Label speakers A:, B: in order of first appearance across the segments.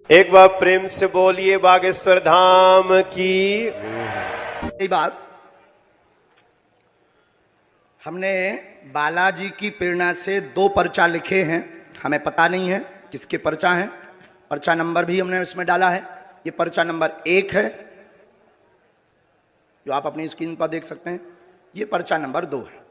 A: एक बार प्रेम से बोलिए बागेश्वर धाम की।
B: यही बात हमने बालाजी की प्रेरणा से 2 पर्चा लिखे हैं। हमें पता नहीं है किसके पर्चा हैं। पर्चा नंबर भी हमने इसमें डाला है। ये पर्चा नंबर 1 है जो आप अपनी स्क्रीन पर देख सकते हैं। ये पर्चा नंबर 2 है।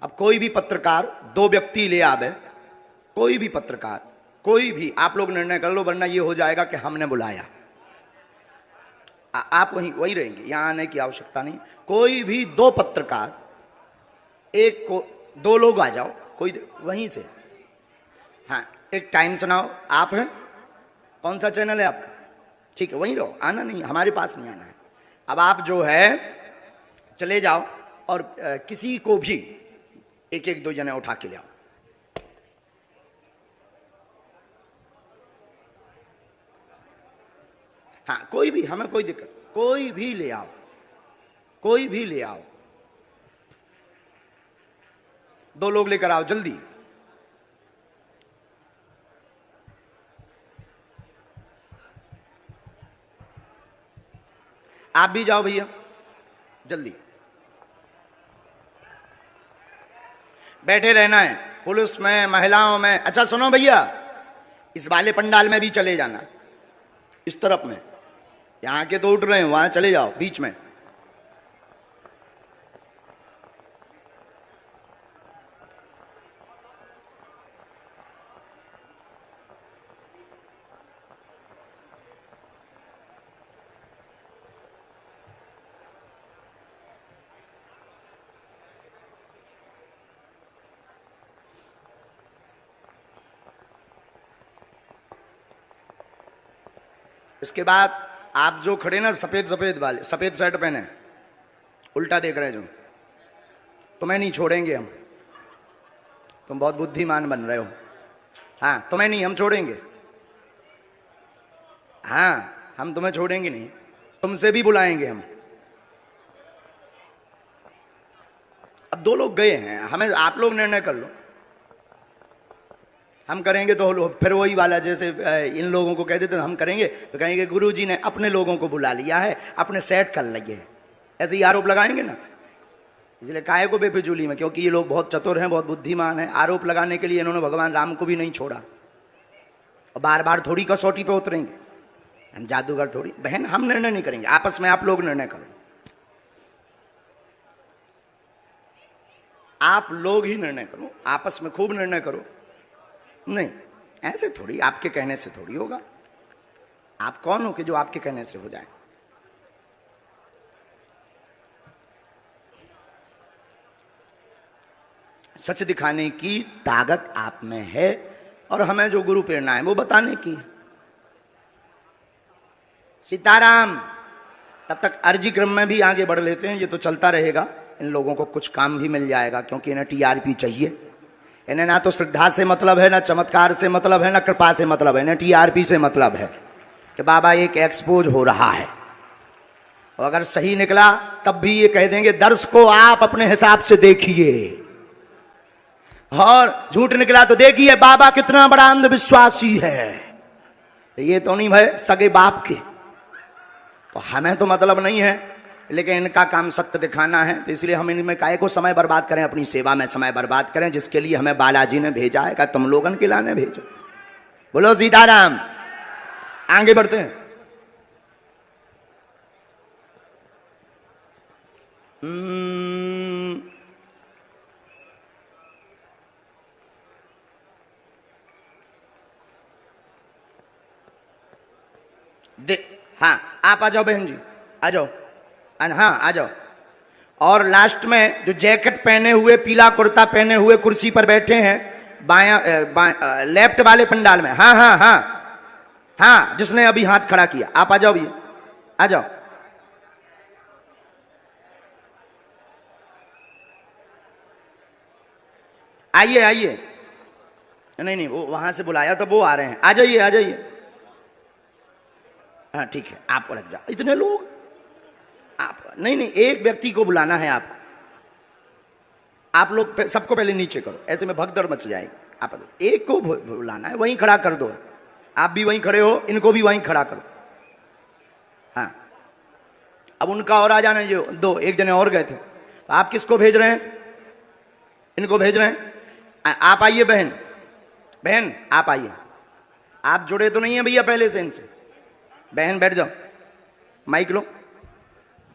B: अब कोई भी पत्रकार 2 व्यक्ति ले आवे, कोई भी पत्रकार, कोई भी, आप लोग निर्णय कर लो, वरना ये हो जाएगा कि हमने बुलाया। आप वही रहेंगे, यहां आने की आवश्यकता नहीं। कोई भी 2 पत्रकार, एक को 2 लोग आ जाओ, कोई वहीं से। हाँ, एक टाइम सुनाओ। आप हैं, कौन सा चैनल है आपका? ठीक है, वहीं रहो, आना नहीं, हमारे पास नहीं आना है। अब आप जो है चले जाओ और किसी को भी एक एक 2 जने उठा के ले आओ। हाँ, कोई भी, हमें कोई दिक्कत, कोई भी ले आओ, कोई भी ले आओ। 2 लोग लेकर आओ जल्दी। आप भी जाओ भैया, जल्दी बैठे रहना है। पुलिस में, महिलाओं में। अच्छा सुनो भैया, इस वाले पंडाल में भी चले जाना, इस तरफ में। यहां के तो उठ रहे हैं, वहां चले जाओ बीच में। इसके बाद आप जो खड़े ना, सफेद सफेद वाले, सफेद शर्ट पहने, उल्टा देख रहे हैं जो, तुम्हें नहीं छोड़ेंगे हम। तुम बहुत बुद्धिमान बन रहे हो। हाँ, तुम्हें नहीं, हम छोड़ेंगे। हाँ, हम तुम्हें छोड़ेंगे नहीं, तुमसे भी बुलाएंगे हम। अब 2 लोग गए हैं, हमें, आप लोग निर्णय कर लो। हम करेंगे तो फिर वही वाला, जैसे इन लोगों को कह देते हम करेंगे तो कहेंगे गुरुजी ने अपने लोगों को बुला लिया है, अपने सेट कर लिए, ऐसे ही आरोप लगाएंगे ना। इसलिए काहे को बेफिजूली में, क्योंकि ये लोग बहुत चतुर हैं, बहुत बुद्धिमान हैं। आरोप लगाने के लिए इन्होंने भगवान राम को भी नहीं छोड़ा। और बार बार थोड़ी कसौटी पे उतरेंगे, हम जादूगर थोड़ी। बहन, हम निर्णय नहीं करेंगे, आपस में आप लोग निर्णय करो। आप लोग ही निर्णय करो, आपस में खूब निर्णय करो। नहीं, ऐसे थोड़ी, आपके कहने से थोड़ी होगा। आप कौन हो कि जो आपके कहने से हो जाए? सच दिखाने की ताकत आप में है, और हमें जो गुरु प्रेरणा है वो बताने की। सीताराम। तब तक अर्जी क्रम में भी आगे बढ़ लेते हैं, ये तो चलता रहेगा। इन लोगों को कुछ काम भी मिल जाएगा, क्योंकि इन्हें टीआरपी चाहिए। इन्हें ना तो श्रद्धा से मतलब है, ना चमत्कार से मतलब है, ना कृपा से मतलब है, इन्हें टीआरपी से मतलब है कि बाबा एक एक्सपोज हो रहा है। और अगर सही निकला तब भी ये कह देंगे दर्श को आप अपने हिसाब से देखिए, और झूठ निकला तो देखिए बाबा कितना बड़ा अंधविश्वासी है। ये तो नहीं भाई सगे बाप के। तो हमें तो मतलब नहीं है, लेकिन इनका काम सत्य दिखाना है, तो इसलिए हम इनमें काहे को समय बर्बाद करें, अपनी सेवा में समय बर्बाद करें, जिसके लिए हमें बालाजी ने भेजा है। क्या तुम लोगन के लाने भेजो? बोलो सीताराम। आगे बढ़ते हैं। हाँ, आप आ जाओ बहन जी, आ जाओ। हाँ, आ जाओ। और लास्ट में जो जैकेट पहने हुए, पीला कुर्ता पहने हुए कुर्सी पर बैठे हैं, लेफ्ट वाले पंडाल में। हाँ हाँ हाँ हाँ, जिसने अभी हाथ खड़ा किया, आप आ जाओ भैया, आ जाओ। आइए आइए। नहीं नहीं, वो वहां से बुलाया तो वो आ रहे हैं। आ जाइए, आ जाइए। हाँ ठीक है, आप लग जाओ। इतने लोग, आप नहीं नहीं, एक व्यक्ति को बुलाना है आपको। आप लोग सबको पहले नीचे करो, ऐसे में भगदड़ मच जाएगी। आप एक को बुलाना है, वहीं खड़ा कर दो। आप भी वहीं खड़े हो, इनको भी वहीं खड़ा करो। हाँ, अब उनका और आ जाना, जो दो एक जने और गए थे, तो आप किसको भेज रहे हैं? इनको भेज रहे हैं। आप आइए बहन, बहन आप आइए। आप जुड़े तो नहीं है भैया पहले से इनसे? बहन बैठ जाओ, माइक लो।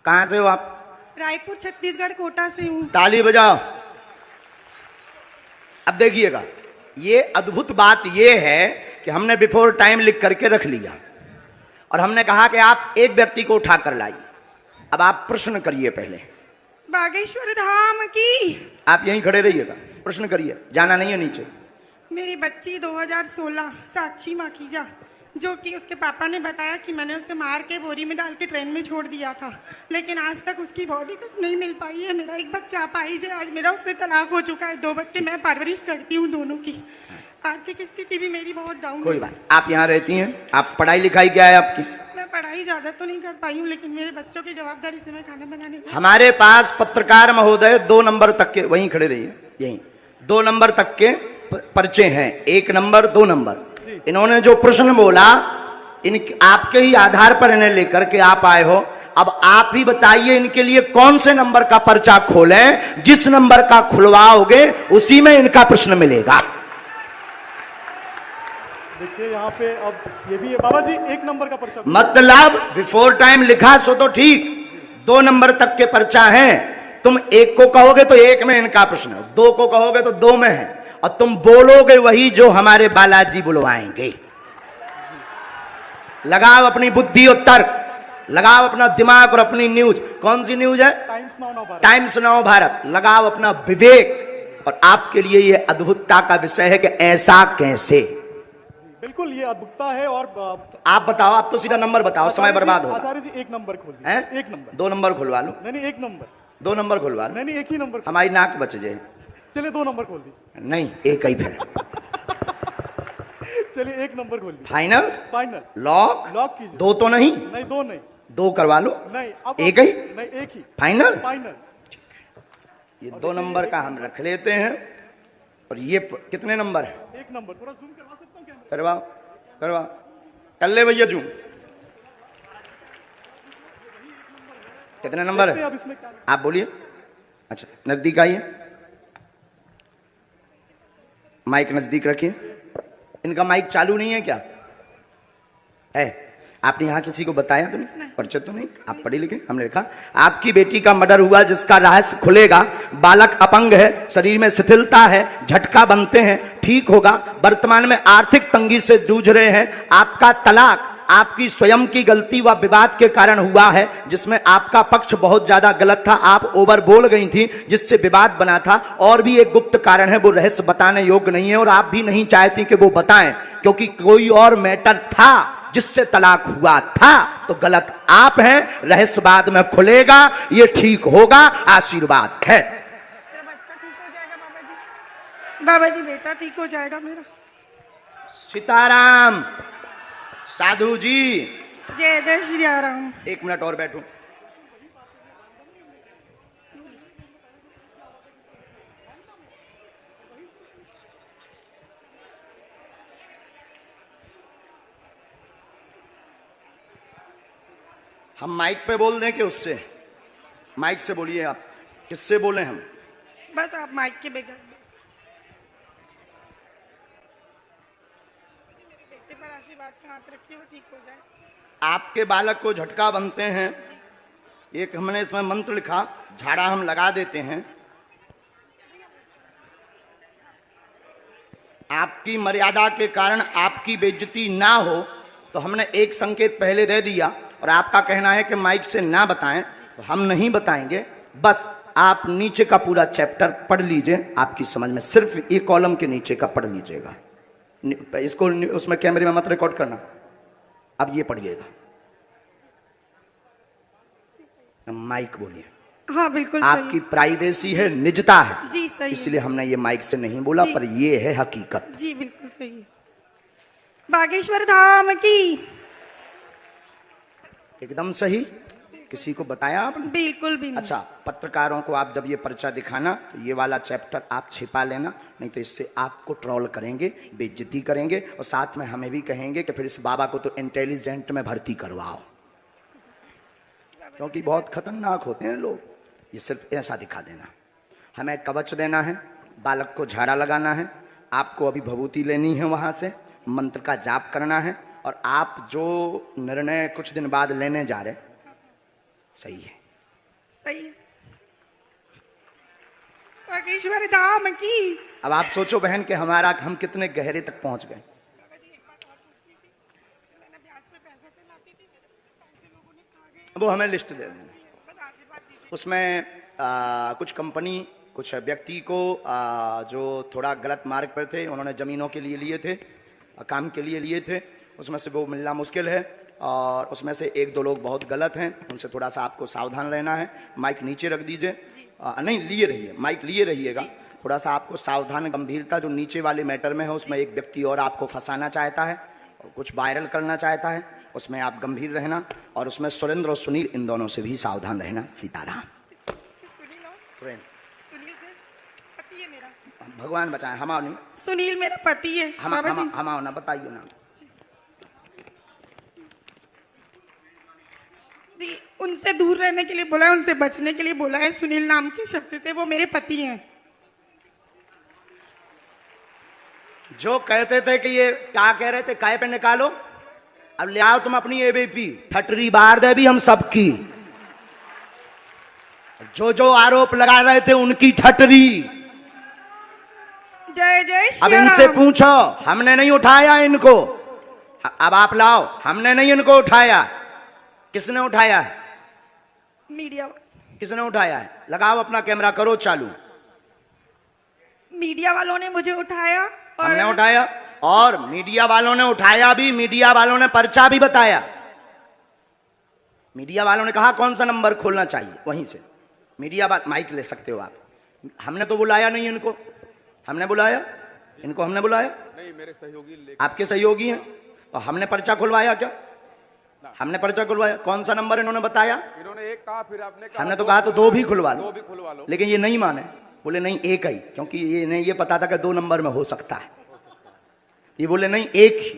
B: कहां से हो आप?
C: रायपुर छत्तीसगढ़ कोटा से हूँ।
B: ताली बजाओ। अब देखिएगा, ये अद्भुत बात ये है कि हमने बिफोर टाइम लिख करके रख लिया और हमने कहा कि आप एक व्यक्ति को उठा कर लाइए। अब आप प्रश्न करिए पहले।
C: बागेश्वर धाम की।
B: आप यहीं खड़े रहिएगा, प्रश्न करिए, जाना नहीं है नीचे।
C: मेरी बच्ची 2016 साक्षी माखीजा, जो कि उसके पापा ने बताया कि मैंने उसे मार के बोरी में डाल के ट्रेन में छोड़ दिया था, लेकिन आज तक उसकी बॉडी तक नहीं मिल पाई है। मेरा एक बच्चा अपाहिज है, आज मेरा उससे तलाक हो चुका है। 2 बच्चे मैं परवरिश करती हूँ दोनों की। आर्थिक स्थिति भी मेरी बहुत डाउन है।
B: कोई बात, आप यहाँ रहती हैं, आप पढ़ाई लिखाई क्या है आपकी?
C: मैं पढ़ाई ज्यादा तो नहीं कर पाई हूँ, लेकिन मेरे बच्चों की जवाबदारी से मैं खाना बनाने जाती हूँ।
B: हमारे पास पत्रकार महोदय 2 नंबर तक के, वहीं खड़े रहिए, यहीं 2 नंबर तक के पर्चे हैं, 1 नंबर 2 नंबर। इन्होंने जो प्रश्न बोला, इन आपके ही आधार पर इन्हें लेकर के आप आए हो। अब आप ही बताइए इनके लिए कौन से नंबर का पर्चा खोलें? जिस नंबर का खुलवाओगे उसी में इनका प्रश्न मिलेगा।
D: देखिए यहाँ पे अब ये भी है बाबा जी, 1 नंबर का पर्चा।
B: मतलब बिफोर टाइम लिखा सो तो ठीक, 2 नंबर तक के पर्चा है। तुम 1 को कहोगे तो 1 में इनका प्रश्न है, 2 को कहोगे तो 2 में है, और तुम बोलोगे वही जो हमारे बालाजी बुलवाएंगे। लगाओ अपनी बुद्धि और तर्क, लगाओ अपना दिमाग और अपनी न्यूज। कौन सी न्यूज है?
D: Times now Bharat.
B: Times now Bharat. लगाओ अपना विवेक। और आपके लिए यह अद्भुतता का विषय है कि ऐसा कैसे।
D: बिल्कुल ये अद्भुतता है। और
B: आप बताओ, आप तो सीधा नंबर बताओ, समय बर्बाद हो।
D: आचार्य जी 1 नंबर खोल दीजिए।
B: हैं?
D: 1 नंबर।
B: 2 नंबर खुलवा लो।
D: नहीं 1 नंबर।
B: 2 नंबर खुलवा लो।
D: नहीं 1 ही नंबर।
B: हमारी नाक बच जाए।
D: चलिए 2 नंबर खोल दीजिए।
B: नहीं, एक ही फिर।
D: चलिए 1 नंबर खोल दीजिए।
B: फाइनल?
D: फाइनल।
B: लॉक?
D: लॉक कीजिए।
B: 2 तो नहीं?
D: नहीं 2 नहीं।
B: 2 करवा लो।
D: नहीं अब
B: एक ही?
D: नहीं 1 ही।
B: फाइनल?
D: फाइनल।
B: ये 2 नंबर का हम रख लेते हैं। और ये कितने नंबर है?
D: 1 नंबर। थोड़ा जूम करवा सकता हूँ क्या?
B: करवाओ, करवाओ, कर ले भैया जूम। कितने नंबर है?
D: अब इसमें क्या?
B: आप बोलिए। अच्छा, नजदीक आइए, माइक नजदीक रखिए। इनका माइक चालू नहीं है क्या? है? आपने यहाँ किसी को बताया तो नहीं? परिचय तो नहीं? आप पढ़े लिखे? हमने लिखा आपकी बेटी का मर्डर हुआ जिसका रहस्य खुलेगा। बालक अपंग है, शरीर में शिथिलता है, झटका बनते हैं, ठीक होगा। वर्तमान में आर्थिक तंगी से जूझ रहे हैं। आपका तलाक आपकी स्वयं की गलती व विवाद के कारण हुआ है, जिसमें आपका पक्ष बहुत ज्यादा गलत था। आप ओवर बोल गई थी, जिससे विवाद बना था। और भी एक गुप्त कारण है, वो रहस्य बताने योग्य नहीं है और आप भी नहीं चाहती कि वो बताएं, क्योंकि कोई और मैटर था जिससे तलाक हुआ था। तो गलत आप हैं, रहस्य बाद में खुलेगा, ये ठीक होगा, आशीर्वाद है।
C: मेरा बच्चा ठीक हो जाएगा बाबा जी। बाबा जी बेटा ठीक हो जाएगा मेरा।
B: सीताराम। साधु जी
C: जय जय श्री राम।
B: 1 मिनट और बैठो। हम माइक पे बोल दें कि उससे? माइक से बोलिए। आप किससे बोले? हम
C: बस आप माइक के बगैर बेटे पर आशीर्वाद का हाथ रखिए, वो ठीक हो जाए।
B: आपके बालक को झटका बनते हैं। एक हमने इसमें मंत्र लिखा, झाड़ा हम लगा देते हैं। आपकी मर्यादा के कारण आपकी बेइज्जती ना हो, तो हमने एक संकेत पहले दे दिया। और आपका कहना है कि माइक से ना बताएं, तो हम नहीं बताएंगे। बस आप नीचे का पूरा चैप्टर पढ़ लीजिए, आपकी समझ में। सिर्फ एक कॉलम के नीचे का पढ़ लीजिएगा। इसको उसमें कैमरे में मत रिकॉर्ड करना। अब ये पढ़िएगा। माइक बोलिए।
C: हाँ बिल्कुल
B: आपकी प्राइवेसी है, निजता है
C: जी, सही
B: इसलिए हमने ये माइक से नहीं बोला, पर ये है हकीकत।
C: जी बिल्कुल सही है। बागेश्वर धाम की।
B: एकदम सही। किसी को बताया आपने?
C: बिल्कुल भी नहीं।
B: अच्छा, पत्रकारों को आप जब ये पर्चा दिखाना तो ये वाला चैप्टर आप छिपा लेना, नहीं तो इससे आपको ट्रोल करेंगे, बेइज्जती करेंगे और साथ में हमें भी कहेंगे कि फिर इस बाबा को तो इंटेलिजेंट में भर्ती करवाओ, क्योंकि बहुत खतरनाक होते हैं लोग। ये सिर्फ ऐसा दिखा देना। हमें कवच देना है, बालक को झाड़ा लगाना है, आपको अभी भभूति लेनी है, वहां से मंत्र का जाप करना है, और आप जो निर्णय कुछ दिन बाद लेने जा रहे सही है।
C: सही है। बागेश्वर धाम की।
B: अब आप सोचो बहन कि हम कितने गहरे तक पहुंच गए। वो हमें लिस्ट दे देना। उसमें कुछ कंपनी, कुछ व्यक्ति को जो थोड़ा गलत मार्ग पर थे, उन्होंने जमीनों के लिए लिए थे, काम के लिए लिए थे, उसमें से वो मिलना मुश्किल है, और उसमें से एक दो लोग बहुत गलत हैं, उनसे थोड़ा सा आपको सावधान रहना है। माइक नीचे रख दीजिए, नहीं लिए रहिए, माइक लिए रहिएगा। थोड़ा सा आपको सावधान, गंभीरता जो नीचे वाले मैटर में है उसमें एक व्यक्ति और आपको फंसाना चाहता है और कुछ वायरल करना चाहता है, उसमें आप गंभीर रहना, और उसमें सुरेंद्र और सुनील इन दोनों से भी सावधान रहना। सीताराम।
C: सुनील से पति है मेरा।
B: भगवान बचाए, हमाओ नहीं,
C: सुनील मेरा पति है।
B: हमाओ ना, बताइए ना
C: जी। उनसे दूर रहने के लिए बोला है, उनसे बचने के लिए बोला है। सुनील नाम के शख्स से, वो मेरे पति हैं।
B: जो कहते थे कि ये क्या कह रहे थे, काय पे निकालो, अब ले आओ तुम अपनी एबीपी, ठटरी बार दे भी हम सबकी। जो जो आरोप लगा रहे थे उनकी ठटरी।
C: जय जय
B: अब
C: श्री
B: इनसे
C: राम।
B: पूछो, हमने नहीं उठाया इनको, अब आप लाओ, हमने नहीं इनको उठाया। किसने उठाया है?
C: मीडिया।
B: किसने उठाया है? लगाओ अपना कैमरा, करो चालू।
C: मीडिया वालों ने मुझे उठाया और
B: हमने उठाया, और मीडिया वालों ने उठाया भी, मीडिया वालों ने पर्चा भी बताया। मीडिया वालों ने कहा कौन सा नंबर खोलना चाहिए, वहीं से मीडिया माइक ले सकते हो आप। हमने तो बुलाया नहीं इनको, हमने बुलाया इनको, हमने बुलाया
E: नहीं, मेरे सहयोगी
B: आपके सहयोगी हैं, और हमने पर्चा खुलवाया क्या? हमने पर्चा खुलवाया। कौन सा नंबर इन्होंने बताया?
E: इन्होंने एक कहा, फिर आपने कहा
B: हमने तो कहा तो दो भी खुलवा लो,
E: दो भी खुलवा लो,
B: लेकिन ये नहीं माने, बोले नहीं एक ही, क्योंकि ये नहीं, ये पता था कि 2 नंबर में हो सकता है, ये बोले नहीं एक ही।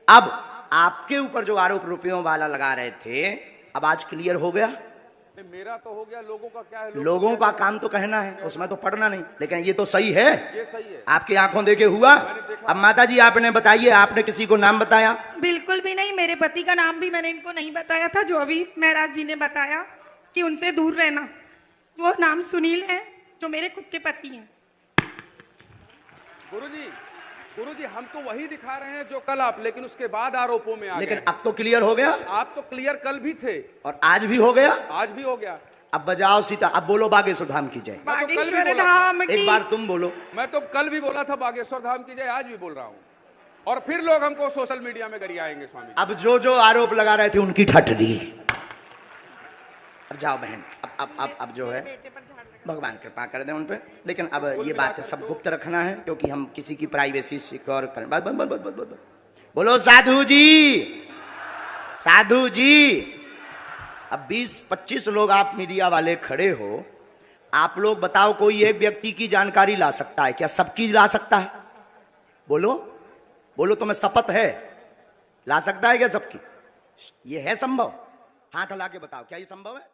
B: अब आपके ऊपर जो आरोप रुपयों वाला लगा रहे थे, अब आज क्लियर हो गया।
E: मेरा तो हो गया, लोगों का क्या है?
B: लोगों का काम तो कहना है, उसमें तो पढ़ना नहीं, लेकिन ये तो सही है,
E: ये सही है,
B: आपकी आंखों देखे हुआ। अब माता जी आपने बताइए, आपने किसी को नाम बताया?
C: बिल्कुल भी नहीं। मेरे पति का नाम भी मैंने इनको नहीं बताया था, जो अभी महराज जी ने बताया कि उनसे दूर रहना। वो नाम सुनील है, जो मेरे खुद के पति हैं।
E: गुरुजी हम तो वही दिखा रहे हैं जो कल आप, लेकिन उसके बाद आरोपों में आ
B: लेकिन
E: गए।
B: अब तो क्लियर हो गया।
E: आप तो क्लियर कल भी थे
B: और आज भी हो गया,
E: आज भी हो गया।
B: अब बजाओ सीता, अब बोलो बागेश्वर धाम की जय।
C: बागेश्वर धाम की।
B: एक बार तुम बोलो।
E: मैं तो कल भी बोला था बागेश्वर धाम की जय, आज भी बोल रहा हूँ, और फिर लोग हमको सोशल मीडिया में गरियाएंगे स्वामी।
B: अब जो जो आरोप लगा रहे थे उनकी ठटरी। अब जाओ बहन, अब जो है भगवान कृपा कर दें उन पे, लेकिन अब ये बात सब गुप्त रखना है, क्योंकि हम किसी की प्राइवेसी सिक्योर करें। बस बस बस बस बस बोलो साधु जी, साधु जी। अब 20-25 लोग आप मीडिया वाले खड़े हो, आप लोग बताओ कोई एक व्यक्ति की जानकारी ला सकता है क्या? सबकी ला सकता है? बोलो बोलो, तुम्हें शपथ है, ला सकता है क्या सबकी? ये है संभव? हाथ हिला के बताओ, क्या ये संभव है?